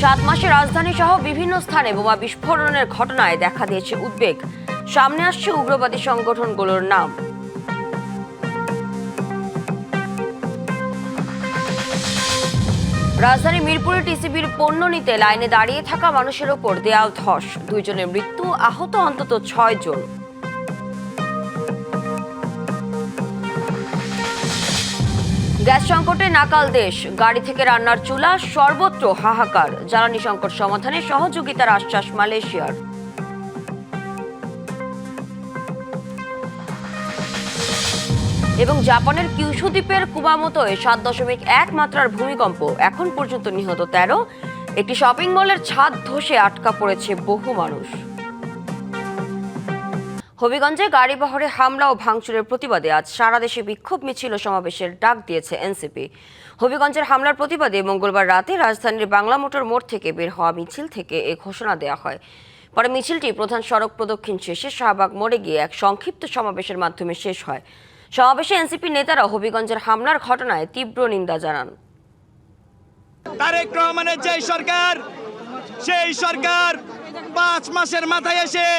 7 মাসে রাজধানী সহ বিভিন্ন স্থানে বোমা বিস্ফোরণের ঘটনায় দেখা দিয়েছে উদ্বেগ। সামনে আসছে উগ্রবাদী সংগঠনগুলোর নাম। রাজধানী মিরপুরে টিসিবির পণ্য নিতে লাইনে দাঁড়িয়ে থাকা মানুষের ওপর দেয়াল ধস, 2 জনের মৃত্যু, আহত অন্তত 6 জন। গ্যাস সংকটে নাকাল দেশ, গাড়ি থেকে রান্নার চুলা, সর্বত্র হাহাকার। জ্বালানি সংকট সমাধানে সহযোগিতার আশ্বাস মালয়েশিয়ার। এবং জাপানের কিউশু দ্বীপের কুমামোতোয় 7.1 মাত্রার ভূমিকম্প, এখন পর্যন্ত নিহত 13। একটি শপিং মলের ছাদ ধসে আটকা পড়েছে বহু মানুষ। হবিগঞ্জে গাড়ি বহরে হামলা ও ভাঙচুরের প্রতিবাদে আজ সারা দেশে বিক্ষোভ মিছিল ও সমাবেশের ডাক দিয়েছে এনসিপি। হবিগঞ্জের হামলার প্রতিবাদে মঙ্গলবার রাতে রাজধানীর বাংলা মোটর মোড় থেকে বের হওয়া মিছিল থেকে এ ঘোষণা দেওয়া হয়। পরে মিছিলটি প্রধান সড়ক প্রদক্ষিণ শেষে শাহবাগ মোড়ে গিয়ে এক সংক্ষিপ্ত সমাবেশের মাধ্যমে শেষ হয়। সমাবেশে এনসিপি নেতারা হবিগঞ্জের হামলার ঘটনায় তীব্র নিন্দা জানান। তারেক রহমানের যে সরকার, সেই সরকার 5 মাসের মাথায় এসে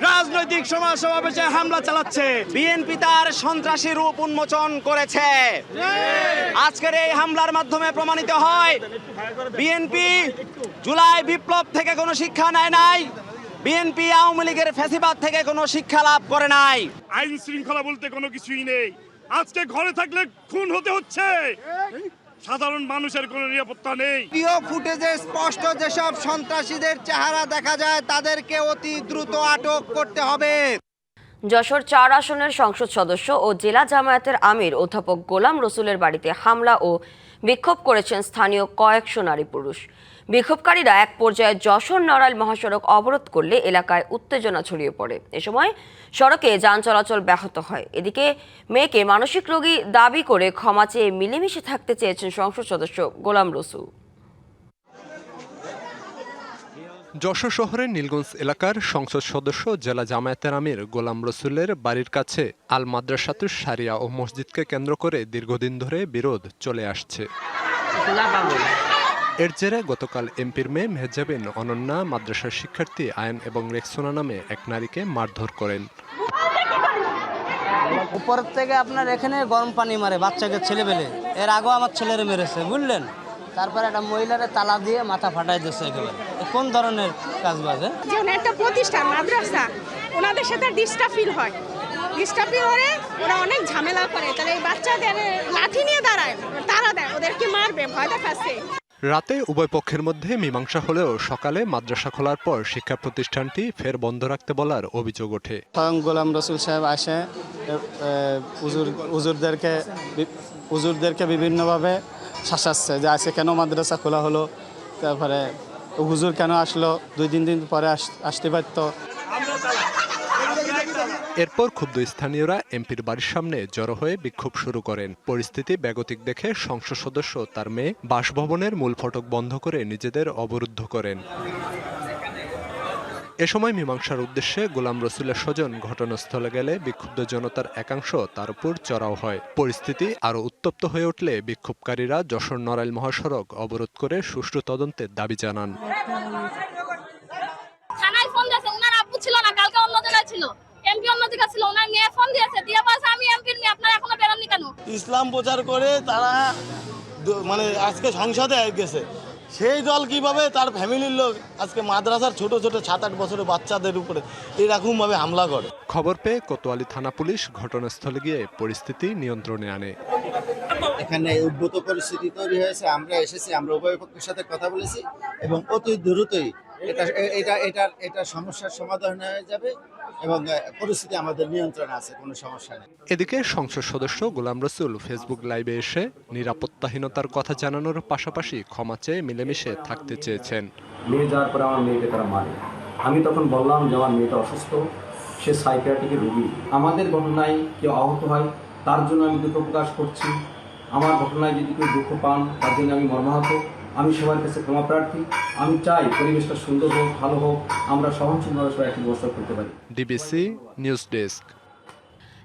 রাজনৈতিক সমাবেশে হামলা চালাচ্ছে। বিএনপি তার সন্ত্রাসী রূপ উন্মোচন করেছে। আজকের এই হামলার মাধ্যমে প্রমাণিত হয় বিএনপি জুলাই বিপ্লব থেকে কোনো শিক্ষা নেয় নাই, বিএনপি আওয়ামী লীগের ফ্যাসিবাদ থেকে কোনো শিক্ষা লাভ করে নাই। আইন শৃঙ্খলা বলতে কোনো কিছুই নেই। আজকে ঘরে থাকলে খুন হতে হচ্ছে, সাধারণ মানুষের কোনো নিরাপত্তা নেই। ভিডিও ফুটেজে স্পষ্ট যেসব সন্ত্রাসীদের চেহারা দেখা যায় তাদেরকে অতি দ্রুত আটক করতে হবে। যশোর 4 আসনের সংসদ সদস্য ও জেলা জামায়াতের আমির অধ্যাপক গোলাম রসুলের বাড়িতে হামলা ও বিক্ষোভ করেছেন স্থানীয় কয়েকশো নারী পুরুষ। বিক্ষোভকারীরা এক পর্যায়ে যশোর নড়াইল মহাসড়ক অবরোধ করলে এলাকায় উত্তেজনা ছড়িয়ে পড়ে। এ সময় সড়কে যান চলাচল ব্যাহত হয়। এদিকে মেয়েকে মানসিক রোগী দাবি করে ক্ষমা চেয়ে মিলেমিশে থাকতে চেয়েছেন সংসদ সদস্য গোলাম রসুল। যশোর শহরের নীলগঞ্জ এলাকার সংসদ সদস্য জেলা জামায়াতের আমির গোলাম রসুলের বাড়ির কাছে আল মাদ্রাসাতুস শারিয়া ও মসজিদকে কেন্দ্র করে দীর্ঘদিন ধরে বিরোধ চলে আসছে। এর জেরে গতকাল এমপির মেয়ে মেহজাবিন অনন্যা মাদ্রাসার শিক্ষার্থী আয়ন এবং রেক্সোনা নামে এক নারীকে মারধর করেন। উপর থেকে আপনার এখানে গরম পানি মারে বাচ্চাকে ছেলেবেলে, এর আগেও আমার ছেলেরে মেরেছে, বুঝলেন। তারপরে একটা মহিলারে তালা দিয়ে মাথা ফাটাই দিচ্ছে। একেবারে কোন ধরনের কাজ বাজে? যে একটা প্রতিষ্ঠান মাদ্রাসা, ওনাদের সাথে ডিস্টার্ব ফিল হয়, ডিস্টার্ব ফিল হলে ওরা অনেক ঝামেলা করে। তাহলে এই বাচ্চাদের লাঠি নিয়ে দাঁড়ায়, তারা দেয়, ওদেরকে মারবে, ভয় দেখাচ্ছে। রাতে উভয় পক্ষের মধ্যে মীমাংসা হলেও সকালে মাদ্রাসা খোলার পর শিক্ষা প্রতিষ্ঠানটি ফের বন্ধ রাখতে বলার অভিযোগ ওঠে। স্বয়ং গোলাম রসুল সাহেব আসে হুজুরদেরকে বিভিন্নভাবে শাসাচ্ছে যে আজকে কেন মাদ্রাসা খোলা হলো, তারপরে হুজুর কেন আসলো, 2-3 দিন পরে আসতে পারত। এরপর ক্ষুব্ধ স্থানীয়রা এমপির বাড়ির সামনে জড়ো হয়ে বিক্ষোভ শুরু করেন। পরিস্থিতি বেগতিক দেখে সংসদ সদস্য তার মেয়ে বাসভবনের মূল ফটক বন্ধ করে নিজেদের অবরুদ্ধ করেন। এ সময় মীমাংসার উদ্দেশ্যে গোলাম রসুলের স্বজন ঘটনাস্থলে গেলে বিক্ষুব্ধ জনতার একাংশ তার উপর চড়াও হয়। পরিস্থিতি আরও উত্তপ্ত হয়ে উঠলে বিক্ষোভকারীরা যশোর নড়াইল মহাসড়ক অবরোধ করে সুষ্ঠু তদন্তের দাবি জানান। থানায় ফোন দিয়েছে, ওনার আব্বু ছিল না, কালকে অন্য জায়গায় ছিল, এমপি অন্য জায়গায় ছিল, ওনার মেয়ে ফোন দিয়েছে, দিয়ে বলছে আমি এমপির মেয়ে, আপনারা এখনো বেরোননি কেন? ইসলাম প্রচার করে তারা মানে আজকে সংসদে গেছে, সেই দল কিভাবে তার ফ্যামিলির লোক আজকে মাদ্রাসার ছোট ছোট 7-8 বছরের বাচ্চাদের উপরে এরকম ভাবে হামলা করে। খবর পেয়ে কোতোয়ালি থানা পুলিশ ঘটনাস্থলে গিয়ে পরিস্থিতি নিয়ন্ত্রণে আনে। এখানে উদ্ভূত পরিস্থিতি তৈরি হয়েছে, আমরা এসেছি, আমরা উভয় পক্ষের সাথে কথা বলেছি এবং অতি দ্রুতই এটা সমস্যার সমাধান হয়ে যাবে এবং পরিস্থিতি আমাদের নিয়ন্ত্রণে আছে, কোনো সমস্যা নেই। এদিকে সংসদ সদস্য গোলাম রসুল ফেসবুক লাইভে এসে নিরাপত্তাহীনতার কথা জানানোর পাশাপাশি ক্ষমা চেয়ে মিলেমিশে থাকতে চেয়েছেন। মেয়ে যাওয়ার পরে আমার মেয়েকে তারা মারে। আমি তখন বললাম যে আমার মেয়েটা অসুস্থ, সে সাইকিয়াট্রিকের রোগী। আমাদের ঘটনায় কেউ আহত হয় তার জন্য আমি দুঃখ প্রকাশ করছি। আমার ঘটনায় যদি কেউ দুঃখ পান তার জন্য আমি মর্মাহত। আমি সবার কাছে ক্ষমা প্রার্থী। আমি চাই পরিবেশটা সুন্দর হোক, ভালো হোক, আমরা সহনশীলভাবে সবাই একটি বসবাস করতে পারি। DBC news desk.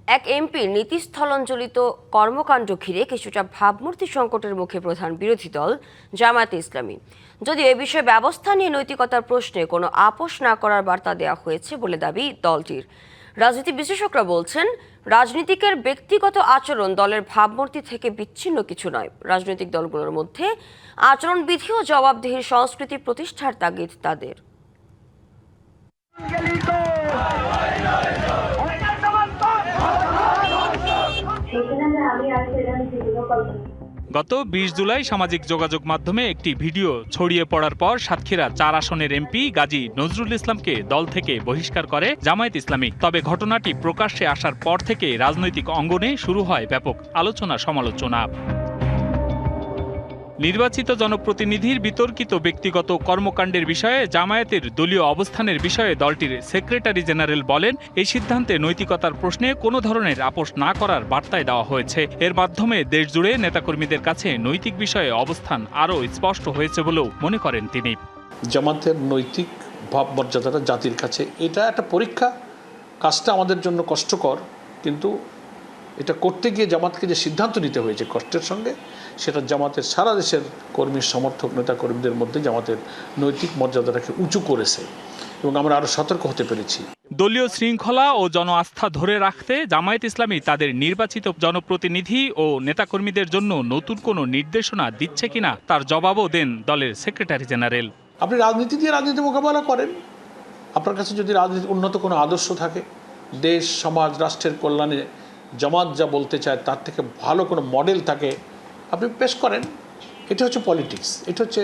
এক এমপির নীতিস্থলনজলিত কর্মকাণ্ড ঘিরে কিছুটা ভাবমূর্তি সংকটের মুখে প্রধান বিরোধী দল জামায়াতে ইসলামী। যদিও এ বিষয়ে ব্যবস্থা নিয়ে নৈতিকতার প্রশ্নে কোনো আপোষ না করার বার্তা দেওয়া হয়েছে বলে দাবি দলটির। রাজনীতি বিশ্লেষকরা বলছেন, রাজনীতিকের ব্যক্তিগত আচরণ দলের ভাবমূর্তি থেকে বিচ্ছিন্ন কিছু নয়। রাজনৈতিক দলগুলোর মধ্যে আচরণবিধি ও জবাবদিহির সংস্কৃতি প্রতিষ্ঠার তাগিদ তাদের। গত ২০ জুলাই সামাজিক যোগাযোগ মাধ্যমে একটি ভিডিও ছড়িয়ে পড়ার পর সাতক্ষীরা ৪ আসনের এমপি গাজী নজরুল ইসলামকে দল থেকে বহিষ্কার করে জামায়াত ইসলামী। তবে ঘটনাটি প্রকাশ্যে আসার পর থেকে রাজনৈতিক অঙ্গনে শুরু হয় ব্যাপক আলোচনা সমালোচনা। নির্বাচিত জনপ্রতিনিধির বিতর্কিত ব্যক্তিগত কর্মকাণ্ডের বিষয়ে জামায়াতের দলীয় অবস্থানের বিষয়ে দলটির সেক্রেটারি জেনারেল বলেন, এই সিদ্ধান্তে নৈতিকতার প্রশ্নে কোনো ধরনের আপোষ না করার বার্তায় দেওয়া হয়েছে। এর মাধ্যমে দেশজুড়ে নেতাকর্মীদের কাছে নৈতিক বিষয়ে অবস্থান আরও স্পষ্ট হয়েছে বলেও মনে করেন তিনি। জামাতের নৈতিক ভাবমর্যাদাটা জাতির কাছে এটা একটা পরীক্ষা। কাজটা আমাদের জন্য কষ্টকর, কিন্তু এটা করতে গিয়ে জামাতকে যে সিদ্ধান্ত নিতে হয়েছে কষ্টের সঙ্গে, সেটা জামাতের সারা দেশের কর্মী সমর্থক নেতা কর্মীদের মধ্যে জামাতের নৈতিক মর্যাদাটাকে উঁচু করেছে এবং আমরা আরও সতর্ক হতে পেরেছি। দলীয় শৃঙ্খলা ও জন আস্থা ধরে রাখতে জামায়াত ইসলামী তাদের নির্বাচিত জনপ্রতিনিধি ও নেতাকর্মীদের জন্য নতুন কোনো নির্দেশনা দিচ্ছে কিনা তার জবাবও দেন দলের সেক্রেটারি জেনারেল। আপনি রাজনীতি দিয়ে রাজনীতি মোকাবেলা করেন। আপনার কাছে যদি রাজনীতির উন্নত কোনো আদর্শ থাকে, দেশ সমাজ রাষ্ট্রের কল্যাণে জামাত যা বলতে চায় তার থেকে ভালো কোনো মডেল থাকে, আপনি পেশ করেন। এটা হচ্ছে পলিটিক্স, এটা হচ্ছে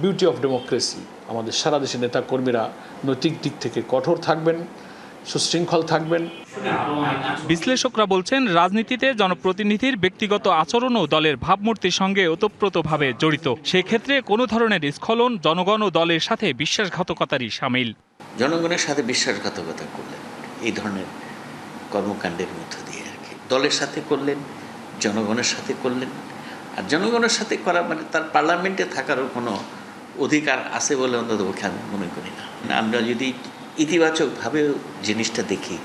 বিউটি অফ ডেমোক্রেসি। আমাদের সারা দেশের নেতা কর্মীরা নৈতিক দিক থেকে কঠোর থাকবেন, সুশৃঙ্খল থাকবেন। বিশ্লেষকরা বলছেন, রাজনীতিতে জনপ্রতিনিধির ব্যক্তিগত আচরণও দলের ভাবমূর্তির সঙ্গে ওতপ্রোতভাবে জড়িত। সেক্ষেত্রে কোনো ধরনের স্খলন জনগণ ও দলের সাথে বিশ্বাসঘাতকতারই শামিল। জনগণের সাথে বিশ্বাসঘাতকতা করলেন এই ধরনের কর্মকাণ্ডের মধ্য দিয়ে আর কি। দলের সাথে করলেন, জনগণের সাথে করলেন। আর জনগণের সাথে করা মানে তার পার্লামেন্টে থাকারও কোনো অধিকার আছে বলে অন্তত আমি মনে করি না। আমরা যদি ইতিবাচকভাবে জিনিসটা দেখি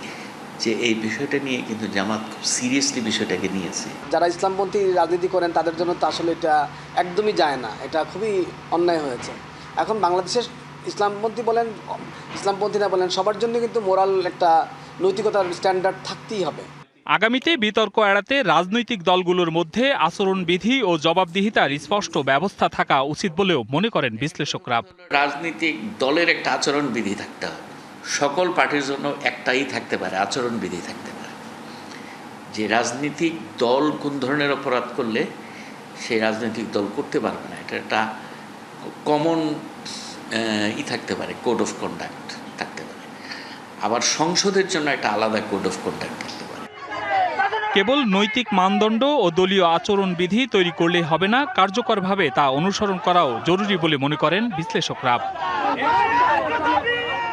যে এই বিষয়টা নিয়ে কিন্তু জামাত খুব সিরিয়াসলি বিষয়টাকে নিয়েছে। যারা ইসলামপন্থী রাজনীতি করেন তাদের জন্য তো আসলে এটা একদমই যায় না, এটা খুবই অন্যায় হয়েছে। এখন বাংলাদেশের ইসলামপন্থী বলেন, ইসলামপন্থী না বলেন, সবার জন্য কিন্তু মোরাল একটা নৈতিকতার স্ট্যান্ডার্ড থাকতেই হবে। আগামীতে বিতর্ক এড়াতে রাজনৈতিক দলগুলোর মধ্যে আচরণবিধি ও জবাবদিহিতার স্পষ্ট ব্যবস্থা থাকা উচিত বলেও মনে করেন বিশ্লেষকরা। রাজনৈতিক দলের একটা আচরণবিধি থাকতে হবে। সকল পার্টির জন্য একটাই থাকতে পারে, আচরণবিধি থাকতে পারে, যে রাজনৈতিক দল কোন ধরনের অপরাধ করলে সেই রাজনৈতিক দল করতে পারবে না। এটা একটা কমন থাকতে পারে, কোড অফ কন্ডাক্ট থাকতে পারে। আবার সংসদের জন্য একটা আলাদা কোড অফ কন্ডাক্ট থাকতে পারে। কেবল নৈতিক মানদণ্ড ও দলীয় আচরণবিধি তৈরি করলে হবে না, কার্যকরভাবে তা অনুসরণ করাও জরুরি বলে মনে করেন বিশ্লেষকরা।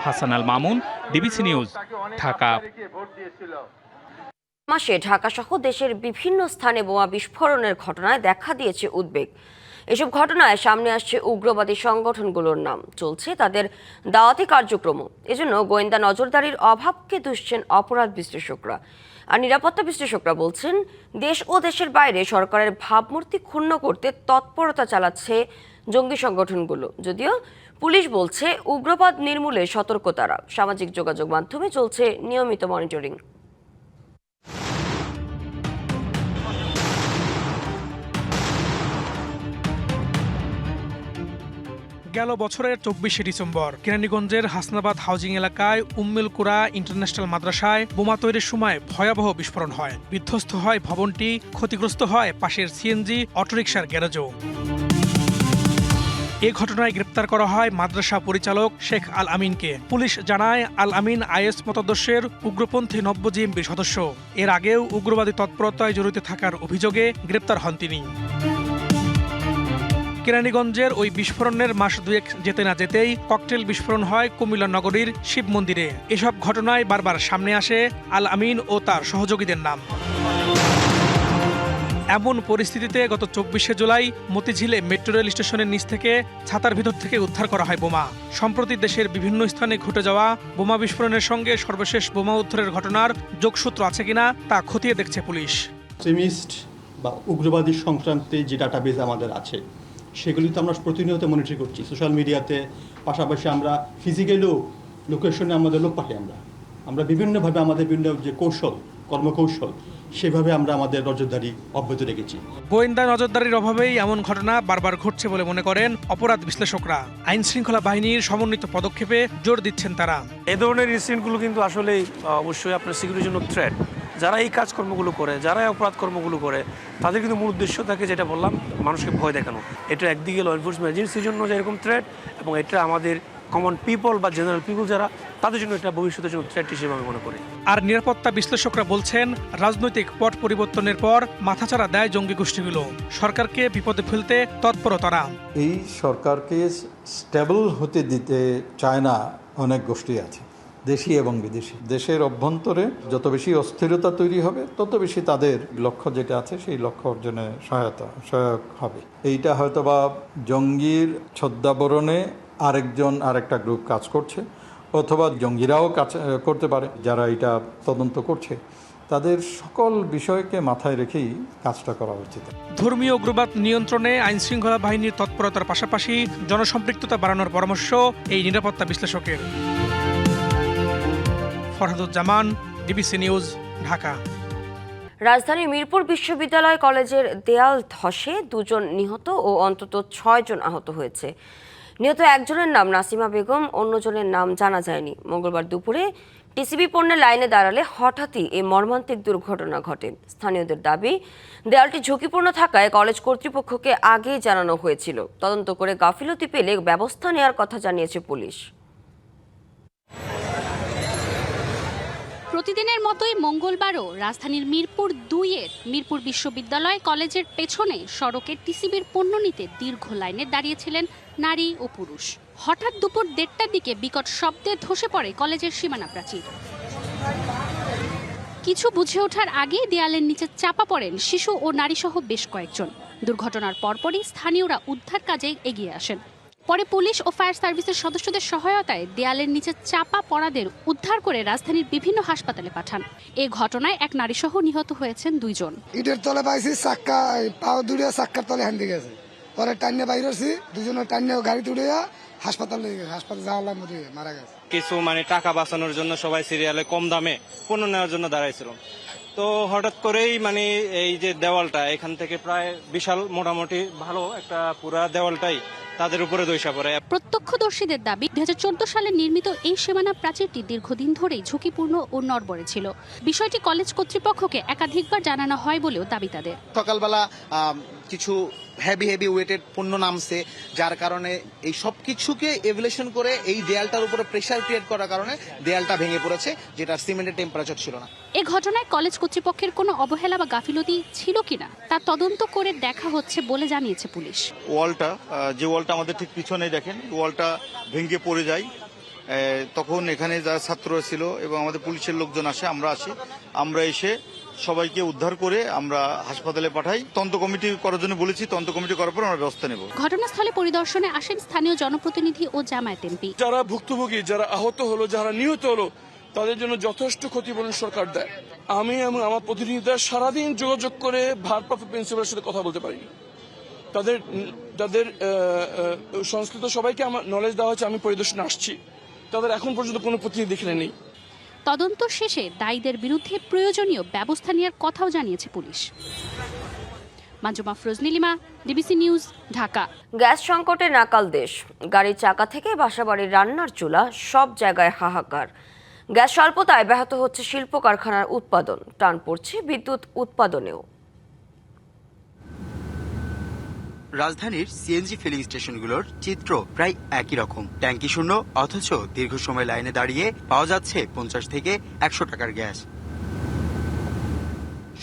Hasan Al Mamun, DBC news, Dhaka. মাসে ঢাকা সহ দেশের বিভিন্ন স্থানে বোমা বিস্ফোরণের ঘটনায় দেখা দিয়েছে উদ্বেগ। এসব ঘটনায় সামনে আসছে উগ্রবাদী সংগঠনগুলোর নাম, চলছে তাদের দাওয়াতি কার্যক্রম। এজন্য গোয়েন্দা নজরদারির অভাবকে দুষছেন অপরাধ বিশ্লেষকরা। আর নিরাপত্তা বিশ্লেষকরা বলছেন, দেশ ও দেশের বাইরে সরকারের ভাবমূর্তি ক্ষুণ্ণ করতে তৎপরতা চালাচ্ছে জঙ্গি সংগঠনগুলো। যদিও পুলিশ বলছে উগ্রবাদ নির্মূলে সতর্ক তারা। সামাজিক যোগাযোগ মাধ্যমে চলছে নিয়মিত মনিটরিং। গেল বছরের ২৪শে ডিসেম্বর কেরানীগঞ্জের হাসনাবাদ হাউজিং এলাকায় উম্মুল কুরা ইন্টারন্যাশনাল মাদ্রাসায় বোমা তৈরির সময় ভয়াবহ বিস্ফোরণ হয়। বিধ্বস্ত হয় ভবনটি, ক্ষতিগ্রস্ত হয় পাশের সিএনজি অটোরিকশার গ্যারেজও। এ ঘটনায় গ্রেপ্তার করা হয় মাদ্রাসা পরিচালক শেখ আল আমিনকে। পুলিশ জানায়, আল আমিন আইএস মতাদর্শের উগ্রপন্থী নব্য জিএমপির সদস্য। এর আগেও উগ্রবাদী তৎপরতায় জড়িত থাকার অভিযোগে গ্রেপ্তার হন তিনি। কেরানীগঞ্জের ওই বিস্ফোরণের মাস দুয়েক যেতে না যেতেই ককটেল বিস্ফোরণ হয় কুমিল্লা নগরীর শিব মন্দিরে। এসব ঘটনায় বারবার সামনে আসে আল আমিন ও তার সহযোগীদের নাম। এমন পরিস্থিতিতে গত 24শে জুলাই মতিঝিলে মেট্রো রেল স্টেশনের নিচ থেকে ছাতার ভিতর থেকে উদ্ধার করা হয় বোমা। সম্প্রতি দেশের বিভিন্ন স্থানে ঘটে যাওয়া বোমা বিস্ফোরণের সঙ্গে সর্বশেষ বোমা উদ্ধারের ঘটনার যোগসূত্র আছে কিনা তা খতিয়ে দেখছে পুলিশ। এক্সট্রিমিস্ট বা উগ্রবাদী সংক্রান্তে যে ডাটাবেজ আমাদের আছে সেগুলি তো আমরা প্রতিনিয়ত মনিটর করছি সোশ্যাল মিডিয়াতে, পাশাপাশি আমরা ফিজিক্যালও লোকেশনে আমাদের লোক পাঠাই। আমরা বিভিন্নভাবে আমাদের বিভিন্ন যে কর্মকৌশল সেভাবে আমরা আমাদের নজরদারি অব্যাহত রেখেছি। গোয়েন্দা নজরদারির অভাবেই এমন ঘটনা বারবার ঘটছে বলে মনে করেন অপরাধ বিশ্লেষকরা। আইন শৃঙ্খলা বাহিনীর সমন্বিত পদক্ষেপে জোর দিচ্ছেন তারা। এই ধরনের ইনসিডেন্টগুলো কিন্তু আসলে অবশ্যই আপনার সিকিউরিটির জন্য থ্রেট। যারা এই কাজকর্মগুলো করে, যারা এই অপরাধ কর্মগুলো করে, তাদের কিন্তু মূল উদ্দেশ্য থাকে যেটা বললাম, মানুষকে ভয় দেখানো। এটা একদিকে ল এনফোর্সমেন্ট এজেন্সির জন্য যেরকম থ্রেট, এবং এটা আমাদের কমন পিপল বা জেনারেল পিপল যারা, তাদের জন্য এটা ভবিষ্যতের জন্য থ্রেট হিসেবে আমি মনে করি। আর নিরাপত্তা বিশ্লেষকরা বলছেন, রাজনৈতিক পট পরিবর্তনের পর মাথাচাড়া দেয় জঙ্গি গোষ্ঠীগুলো। সরকারকে বিপদে ফেলতে তৎপর তারা। এই সরকারকে স্টেবল হতে দিতে চায় না অনেক গোষ্ঠী আছে, দেশি এবং বিদেশি। দেশের অভ্যন্তরে যত বেশি অস্থিরতা তৈরি হবে, তত বেশি তাদের লক্ষ্য যেটা আছে সেই লক্ষ্য অর্জনে সহায়ক হবে। এইটা হয়তোবা জঙ্গির ছদ্মাবরণে আরেকটা গ্রুপ কাজ করছে, অথবা জঙ্গিরাও কাজ করতে পারে যারা এটা তদন্ত করছে। তাদের সকল বিষয়কে মাথায় রেখেই কাজটা করা উচিত। ধর্মীয় উগ্রবাদ নিয়ন্ত্রণে আইন শৃঙ্খলা বাহিনীর তৎপরতার পাশাপাশি জনসম্পৃক্ততা বাড়ানোর পরামর্শ এই নিরাপত্তা বিশ্লেষকের। Farhaduzzaman, DBC news, Dhaka. রাজধানীর মিরপুর বিশ্ববিদ্যালয় কলেজের দেয়াল ধসে 2 জন নিহত ও অন্তত 6 জন আহত হয়েছে। নিহত একজনের নাম নাসিমা বেগম, অন্যজনের নাম জানা যায়নি। মঙ্গলবার দুপুরে টিসিবি পণ্যের লাইনে দাঁড়ালে হঠাৎই এই মর্মান্তিক দুর্ঘটনা ঘটে। স্থানীয়দের দাবি, দেয়ালটি ঝুঁকিপূর্ণ থাকায় কলেজ কর্তৃপক্ষকে আগেই জানানো হয়েছিল। তদন্ত করে গাফিলতি পেলে ব্যবস্থা নেওয়ার কথা জানিয়েছে পুলিশ। প্রতিদিনের মতোই মঙ্গলবারও রাজধানীর মিরপুর 2-এর মিরপুর বিশ্ববিদ্যালয় কলেজের পেছনে সড়কে টিসিবির পণ্য নিতে দীর্ঘ লাইনে দাঁড়িয়েছিলেন নারী ও পুরুষ। হঠাৎ দুপুর 1:30টার দিকে বিকট শব্দে ধসে পড়ে কলেজের সীমানা প্রাচীর। কিছু বুঝে ওঠার আগেই দেয়ালের নিচে চাপা পড়েন শিশু ও নারীসহ বেশ কয়েকজন। দুর্ঘটনার পরপরই স্থানীয়রা উদ্ধার কাজে এগিয়ে আসেন। পরে পুলিশ ও ফায়ার সার্ভিসের সদস্যদের সহায়তায় দেয়ালের নিচে চাপা পড়াদের উদ্ধার করে রাজধানীর বিভিন্ন হাসপাতালে পাঠান। এই ঘটনায় এক নারীসহ নিহত হয়েছেন 2 জন। ইটের তলে পাইছি চাক্কা, পাও দুড়িয়া চাক্কার তলে হ্যান্ডি গেছে। পরে টান্নে বাইর হচ্ছি, 2 জনের টান্নে গাড়ি তুড়িয়া হাসপাতালে যাওয়ার মধ্যে মারা গেছে। কিছু টাকা বাঁচানোর জন্য সবাই সিরিয়ালে কম দামে পণ্য নেওয়ার জন্য দাঁড়াইছিল। তো হঠাৎ করেই এই যে দেওয়ালটা এখান থেকে প্রায় বিশাল, মোটামুটি ভালো একটা পুরা দেওয়ালটাই তাদের উপরে দইসা পড়ে। প্রত্যক্ষদর্শীদের দাবি, 2014 সালে নির্মিত এই সীমানা প্রাচীরটি দীর্ঘদিন ধরেই ঝুঁকিপূর্ণ ও নড়বড়ে ছিল। বিষয়টি কলেজ কর্তৃপক্ষকে একাধিকবার জানানো হয় বলেও দাবি তাদের। সকালবেলা কিছু হেভি ওয়েটেড পণ্য নামছে, যার কারণে এই সব কিছুকে এভুলেশন করে এই দেয়ালটার উপরে প্রেসার ক্রিয়েট করার কারণে দেয়ালটা ভেঙে পড়েছে, যেটা সিমেন্টের টেম্পারেচার ছিল না। এই ঘটনায় কলেজ কর্তৃপক্ষের কোনো অবহেলা বা গাফিলতি ছিল কিনা তা তদন্ত করে দেখা হচ্ছে বলে জানিয়েছে পুলিশ। যে ওয়ালটা আমাদের ঠিক পিছনে দেখেন, ওয়ালটা ভেঙে পড়ে যায়। তখন এখানে যারা ছাত্র ছিল এবং আমাদের পুলিশের লোকজন আসে, আমরা এসে সবাইকে উদ্ধার করে আমরা হাসপাতালে পাঠাই। তদন্ত কমিটি করার জন্য বলেছি, তদন্ত কমিটি করার পর আমরা ব্যবস্থা নেব। ঘটনাস্থলে পরিদর্শনে আসেন স্থানীয় জনপ্রতিনিধি ও জামায়াত এমপি। যারা ভুক্তভোগী, যারা আহত হলো, যারা নিহত হলো, তাদের জন্য যথেষ্ট ক্ষতিপূরণ সরকার দেয়। আমি এবং আমার প্রতিনিধিরা সারাদিন যোগাযোগ করে ভারপ্রাপ্ত প্রিন্সিপালের সাথে কথা বলতে পারিনি। তাদের সংশ্লিষ্ট সবাইকে আমার নলেজ দেওয়া হয়েছে, আমি পরিদর্শনে আসছি। তাদের এখন পর্যন্ত কোনো প্রতিনিধি এখানে নেই। তদন্ত শেষে দায়ীদের বিরুদ্ধে প্রয়োজনীয় ব্যবস্থা নেওয়ার কথাও জানিয়েছে পুলিশ। Majuma Firoz Nilima, DBC news, Dhaka. গ্যাস সংকটে নাকাল দেশ। গাড়ির চাকা থেকে বাসাবাড়ির রান্নার চুলা, সব জায়গায় হাহাকার। গ্যাস স্বল্পতায় ব্যাহত হচ্ছে শিল্প কারখানার উৎপাদন, টান পড়ছে বিদ্যুৎ উৎপাদনেও। রাজধানীর সিএনজি ফিলিং স্টেশনগুলোর চিত্র প্রায় একই রকম। ট্যাঙ্কি শূন্য, অথচ দীর্ঘ সময় লাইনে দাঁড়িয়ে পাওয়া যাচ্ছে 50 থেকে 100 টাকার গ্যাস।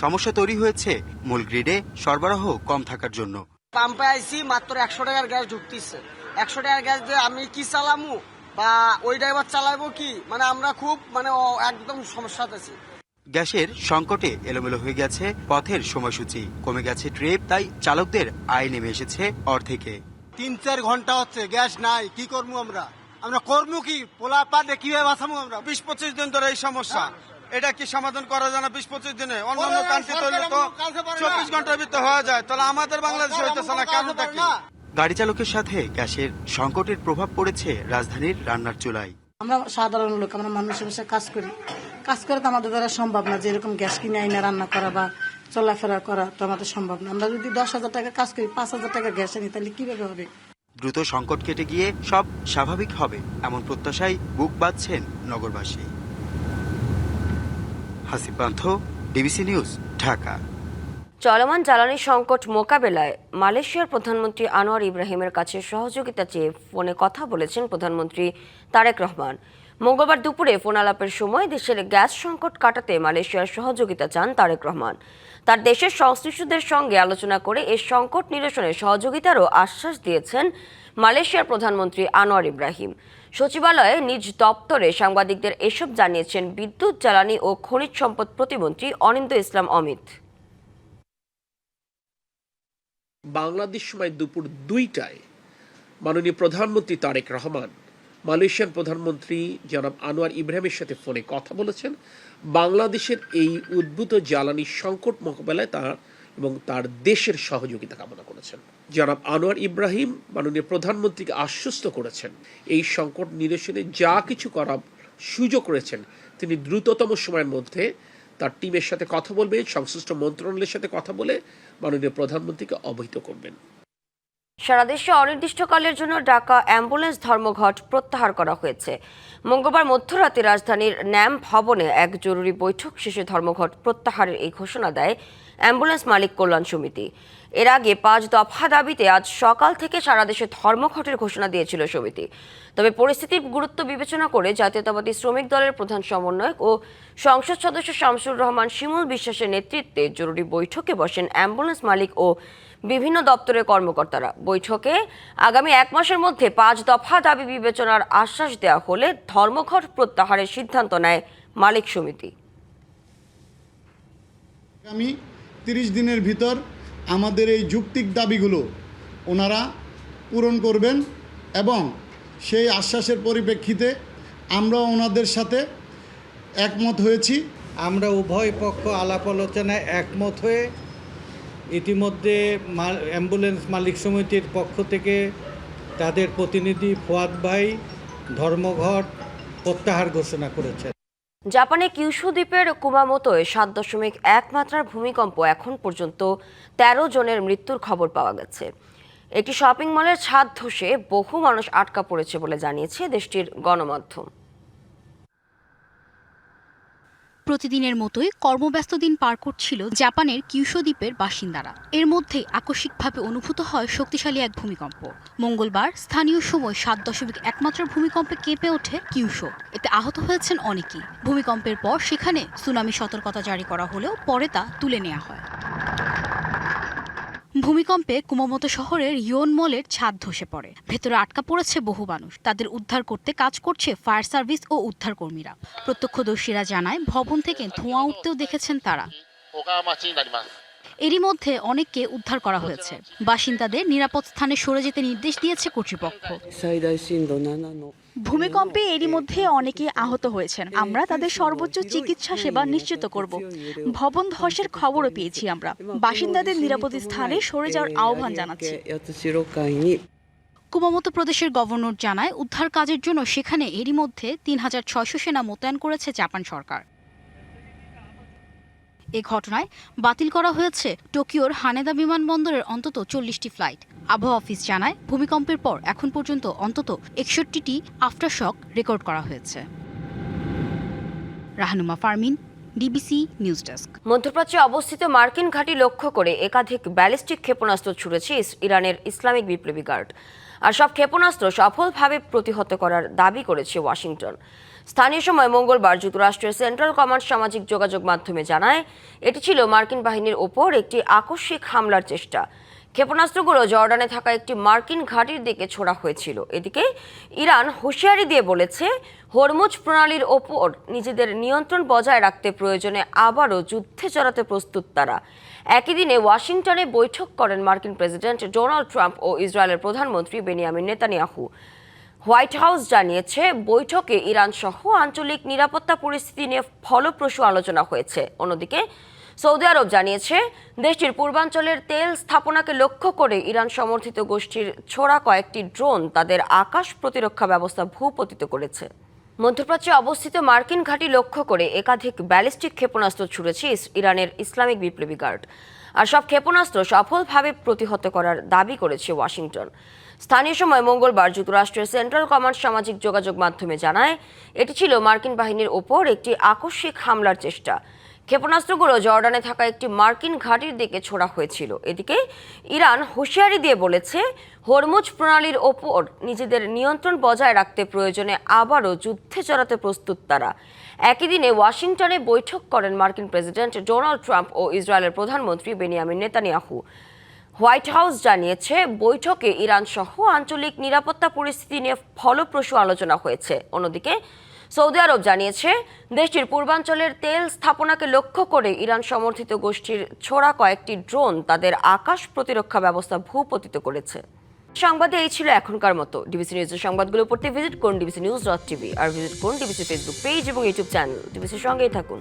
সমস্যা তৈরি হয়েছে মূল গ্রিডে সরবরাহ কম থাকার জন্য। পাম্পে আইসি মাত্র 100 টাকার গ্যাস ঢুকতেছে। 100 টাকার গ্যাস দিয়ে আমি কি চালামু বা ওই ড্রাইভার চালাবো কি, আমরা খুব একদম সমস্যাতে আছি। গ্যাসের সংকটে এলোমেলো হয়ে গেছে পথের সময়সূচি, কমে গেছে ট্রিপ, তাই চালকদের আয় নেমে এসেছে অর্ধেকে। 3-4 ঘন্টা হচ্ছে গ্যাস নাই, কি করবো আমরা করবো কি? পোলা পাটে কিভাবে বাঁচাবো আমরা? 20-25 দিন ধরে এই সমস্যা, এটা কি সমাধান করা যায় না? 20-25 দিনে অন্যান্য কান্ট্রি তো 24 ঘন্টার ভিতরে হয়ে যায়, তাহলে আমাদের বাংলাদেশে হইতেছে না, কারণটা কি? গাড়ি চালকের সাথে গ্যাসের সংকটের প্রভাব পড়েছে রাজধানীর রান্নার চুলায়। আমরা সাধারণ লোক, আমরা মানুষের বাসায় কাজ করে তো আমাদের দ্বারা সম্ভব না যে এরকম গ্যাস কিনে আইনা রান্না করা বা চলাফেরা করা তো আমাদের সম্ভব না। আমরা যদি 10,000 টাকা কাজ করি, 5,000 টাকা গ্যাস আনি, তাহলে কিভাবে হবে? দ্রুত সংকট কেটে গিয়ে সব স্বাভাবিক হবে, এমন প্রত্যাশায় বুক বাঁধছেন নগরবাসী। হাসিব পান্থ, ডিবিসি নিউজ, ঢাকা। চলমান জ্বালানি সংকট মোকাবেলায় মালয়েশিয়ার প্রধানমন্ত্রী আনোয়ার ইব্রাহিমের কাছে সহযোগিতা চেয়ে ফোনে কথা বলেছেন প্রধানমন্ত্রী তারেক রহমান। মঙ্গলবার দুপুরে ফোন আলাপের সময় দেশের গ্যাস সংকট কাটাতে মালয়েশিয়ার সহযোগিতা চান তারেক রহমান। তার দেশের সংশ্লিষ্টদের সঙ্গে আলোচনা করে এই সংকট নিরসনে সহযোগিতারও আশ্বাস দিয়েছেন মালয়েশিয়ার প্রধানমন্ত্রী আনোয়ার ইব্রাহিম। সচিবালয়ে নিজ দপ্তরে সাংবাদিকদের এসব জানিয়েছেন বিদ্যুৎ, জ্বালানি ও খনিজ সম্পদ প্রতিমন্ত্রী অনিন্দ ইসলাম অমিত। বাংলাদেশ সময় দুপুর 2টায় মাননীয় প্রধানমন্ত্রী তারেক রহমান মালয়েশিয়ান প্রধানমন্ত্রী জনাব আনোয়ার ইব্রাহিমের সাথে ফোনে কথা বলেছেন। বাংলাদেশের এই উদ্ভূত জ্বালানি সংকট মোকাবেলায় তার এবং তার দেশের সহযোগিতা কামনা করেছেন। জনাব আনোয়ার ইব্রাহিম মাননীয় প্রধানমন্ত্রীকে আশ্বস্ত করেছেন এই সংকট নিরসনে যা কিছু করার সুযোগ রয়েছেন তিনি দ্রুততম সময়ের মধ্যে তার টিমের সাথে কথা বলবেন, সংশ্লিষ্ট মন্ত্রণালয়ের সাথে কথা বলে মাননীয় প্রধানমন্ত্রীকে অবহিত করবেন। সারা দেশে অনির্দিষ্টকালের জন্য ডাকা অ্যাম্বুলেন্স ধর্মঘট প্রত্যাহার করা হয়েছে। মঙ্গলবার মধ্যরাতে রাজধানীর ন্যাম ভবনে এক জরুরি বৈঠক শেষে ধর্মঘট প্রত্যাহারের এই ঘোষণা দেয় অ্যাম্বুলেন্স মালিক কল্যাণ সমিতি। এর আগে 5 দফা দাবিতে আজ সকাল থেকে সারা দেশে ধর্মঘটের ঘোষণা দিয়েছিল সমিতি। তবে পরিস্থিতির গুরুত্ব বিবেচনা করে জাতীয়তাবাদী শ্রমিক দলের প্রধান সমন্বয়ক ও সংসদ সদস্য শামসুর রহমান শিমুল বিশ্বাসের নেতৃত্বে জরুরি বৈঠকে বসেন অ্যাম্বুলেন্স মালিক ও বিভিন্ন দপ্তরের কর্মকর্তারা। বৈঠকে আগামী 1 মাসের মধ্যে 5 দফা দাবি বিবেচনার আশ্বাস দেওয়া হলে ধর্মঘট প্রত্যাহারের সিদ্ধান্ত নেয় মালিক সমিতি। আগামী 30 দিনের ভিতর আমাদের এই যৌক্তিক দাবিগুলো ওনারা পূরণ করবেন এবং সেই আশ্বাসের পরিপ্রেক্ষিতে আমরা ওনাদের সাথে একমত হয়েছি। আমরা উভয় পক্ষ আলাপ আলোচনায় একমত হয়ে ইতিমধ্যে অ্যাম্বুলেন্স মালিক সমিতির পক্ষ থেকে তাদের প্রতিনিধি ফুয়াদ ভাই ধর্মঘট প্রত্যাহার ঘোষণা করেছেন। জাপানে কিউশু দ্বীপের কুমামোতোয় 7.1 মাত্রার ভূমিকম্প এখন পর্যন্ত 13 জনের মৃত্যুর খবর পাওয়া গেছে। একটি শপিং মলের ছাদ ধসে বহু মানুষ আটকা পড়েছে বলে জানিয়েছে দেশটির গণমাধ্যম। প্রতিদিনের মতোই কর্মব্যস্ত দিন পার করছিল জাপানের কিউশু দ্বীপের বাসিন্দারা। এর মধ্যে আকস্মিকভাবে অনুভূত হয় শক্তিশালী এক ভূমিকম্প। মঙ্গলবার স্থানীয় সময় 7.1 মাত্রার ভূমিকম্পে কেঁপে ওঠে কিউশু। এতে আহত হয়েছেন অনেকেই। ভূমিকম্পের পর সেখানে সুনামি সতর্কতা জারি করা হলেও পরে তা তুলে নেওয়া হয়। ভূমিকম্পে কুমামোতো শহরের ইয়োন মলের ছাদ ধসে পড়ে। ভেতরে আটকা পড়েছে বহু মানুষ। তাদের উদ্ধার করতে কাজ করছে ফায়ার সার্ভিস ও উদ্ধারকর্মীরা। প্রত্যক্ষদর্শীরা জানায় ভবন থেকে ধোঁয়া উঠতেও দেখেছেন তারা। এরই মধ্যে অনেককে উদ্ধার করা হয়েছে। বাসিন্দাদের নিরাপদ স্থানে সরে যেতে নির্দেশ দিয়েছে কর্তৃপক্ষ। ভূমিকম্পে এরই মধ্যে অনেকে আহত হয়েছেন। আমরা তাদের সর্বোচ্চ চিকিৎসা সেবা নিশ্চিত করব। ভবন ধসের খবরও পেয়েছি আমরা। বাসিন্দাদের নিরাপদ স্থানে সরে যাওয়ার আহ্বান জানাচ্ছি। কুমামোতো প্রদেশের গভর্নর জানায় উদ্ধার কাজের জন্য সেখানে এরই মধ্যে 3600 সেনা মোতায়েন করেছে জাপান সরকার। এ ঘটনায় বাতিল করা হয়েছে টোকিওর হানেদা বিমানবন্দরের অন্তত 40টি ফ্লাইট। আবহাওয়া অফিস জানায় ভূমিকম্পের পর এখন পর্যন্ত অন্তত 61টি আফটারশক রেকর্ড করা হয়েছে। Rahnuma Fermin, DBC news desk. মধ্যপ্রাচ্যে অবস্থিত মার্কিন ঘাঁটি লক্ষ্য করে একাধিক ব্যালিস্টিক ক্ষেপণাস্ত্র ছুড়েছে ইরানের ইসলামিক বিপ্লবী গার্ড। আর সব ক্ষেপণাস্ত্র সফলভাবে প্রতিহত করার দাবি করেছে ওয়াশিংটন। স্থানীয় সময় মঙ্গলবার যুক্তরাষ্ট্রের সেন্ট্রাল কমান্ড সামাজিক যোগাযোগ মাধ্যমে জানায় এটি ছিল মার্কিন বাহিনীর ওপর একটি আকস্মিক হামলার চেষ্টা। ক্ষেপণাস্ত্রগুলো জর্ডানে থাকা একটি মার্কিন ঘাঁটির দিকে ছোড়া হয়েছিল। এদিকে ইরান হুঁশিয়ারি দিয়ে বলেছে, হরমুজ প্রণালীর ওপর নিজেদের নিয়ন্ত্রণ বজায় রাখতে প্রয়োজনে আবারও যুদ্ধে জড়াতে প্রস্তুত তারা। একই দিনে ওয়াশিংটনে বৈঠক করেন মার্কিন প্রেসিডেন্ট ডোনাল্ড ট্রাম্প ও ইসরায়েলের প্রধানমন্ত্রী বেনিয়ামিন নেতানিয়াহু। হোয়াইট হাউস জানিয়েছে, বৈঠকে ইরান সহ আঞ্চলিক নিরাপত্তা পরিস্থিতি নিয়ে ফলপ্রসূ আলোচনা হয়েছে। অন্যদিকে সৌদি আরব জানিয়েছে, দেশটির পূর্বাঞ্চলের তেল স্থাপনাকে লক্ষ্য করে ইরান সমর্থিত গোষ্ঠীর ছোড়া কয়েকটি ড্রোন তাদের আকাশ প্রতিরক্ষা ব্যবস্থা ভূপতিত করেছে। মধ্যপ্রাচ্যে অবস্থিত মার্কিন ঘাঁটি লক্ষ্য করে একাধিক ব্যালিস্টিক ক্ষেপণাস্ত্র ছুড়েছে ইরানের ইসলামিক বিপ্লবী গার্ড। আর সব ক্ষেপণাস্ত্র সফলভাবে প্রতিহত করার দাবি করেছে ওয়াশিংটন। স্থানীয় সময় মঙ্গলবার যুক্তরাষ্ট্রের সেন্ট্রাল কমান্ড সামাজিক যোগাযোগ মাধ্যমে জানায়, এটি ছিল মার্কিন বাহিনীর ওপর একটি আকস্মিক হামলার চেষ্টা। ক্ষেপণাস্ত্রগুলো জর্ডানে থাকা একটি মার্কিন ঘাঁটির দিকে ছোড়া হয়েছিল। এদিকে ইরান হুঁশিয়ারি দিয়ে বলেছে, হরমুজ প্রণালীর ওপর নিজেদের নিয়ন্ত্রণ বজায় রাখতে প্রয়োজনে আবারও যুদ্ধে জড়াতে প্রস্তুত তারা। একই দিনে ওয়াশিংটনে বৈঠক করেন মার্কিন প্রেসিডেন্ট ডোনাল্ড ট্রাম্প ও ইসরায়েলের প্রধানমন্ত্রী বেনিয়ামিন নেতানিয়াহু। হোয়াইট হাউস জানিয়েছে, বৈঠকে ইরান সহ আঞ্চলিক নিরাপত্তা পরিস্থিতি নিয়ে ফলপ্রসূ আলোচনা হয়েছে। অন্যদিকে সৌদি আরব জানিয়েছে, দেশটির পূর্বাঞ্চলের তেল স্থাপনাকে লক্ষ্য করে ইরান সমর্থিত গোষ্ঠীর ছোড়া কয়েকটি ড্রোন তাদের আকাশ প্রতিরক্ষা ব্যবস্থা ভূপতিত করেছে। সংবাদে এই ছিল এখনকার মতো। ডিবিসি নিউজের সংবাদগুলো পড়তে ভিজিট করুন dbcnews.tv আর ভিজিট করুন ডিবিসি ফেসবুক পেজ এবং ইউটিউব চ্যানেল। ডিবিসির সঙ্গেই থাকুন।